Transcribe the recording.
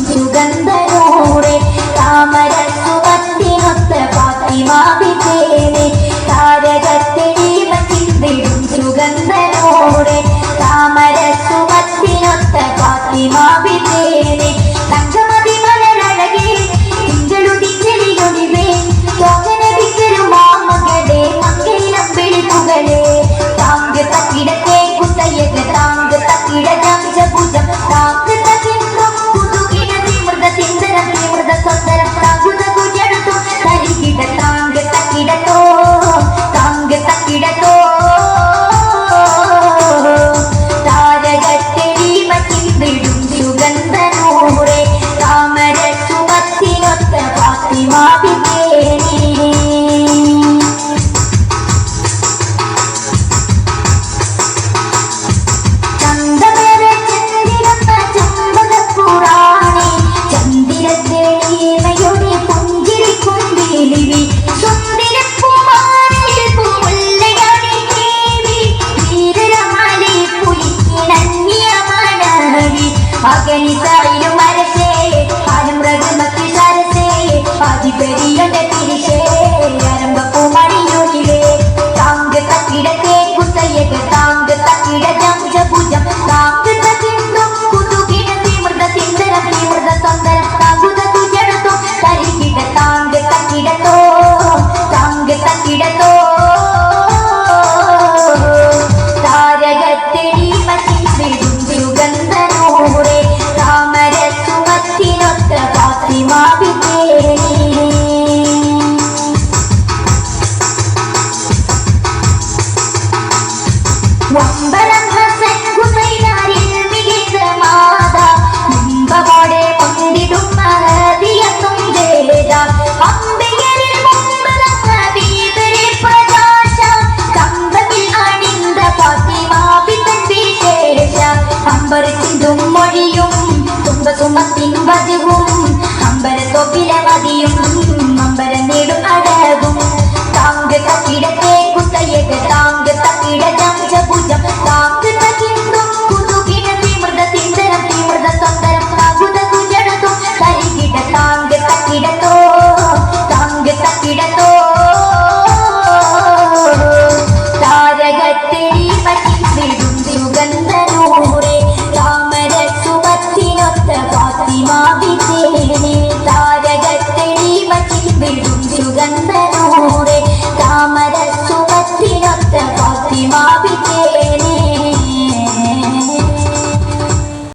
സുഗന്ധനൂടെ താമര സുമത്തിനൊത്ത ഫാത്തിമാബിതേനെ താരകത്തെളിമ ചിന്തിടും സുഗന്ധനൂടെ താമര സുമത്തിനൊത്ത ഫാത്തിമാബിതേനെ തങ്കമതി മലരഴകേ തിങ്കളുതിച്ചെളിയൊളിവേ തോകന വിക്കരുമാമകളെ മങ്കയിലം വെളിപ്പുകളെ താങ്ക തക്കിടത്തെ കുത്തയക താങ്ക തക്കിട ജംജഭുജം താങ്ക തകിന്ദം കുതുകിട തിമൃത ചിന്തനം തിമൃത സ്വന്തരം താങ്കുത കുഞ്ഞെടുത്തു തരികിട താങ്ക തക്കിടത്തോ താങ്ക തക്കിടത്തോ താരകത്തെളിമ ചിന്തിടും സുഗന്ധനൂറെ താമര സുമത്തിനൊത്ത ഫാത്തിമാബിതേനെ അഗണിതായിലും മരസേ ആരും രഘുമത്തി സരസേ ആദിപരിയുടെ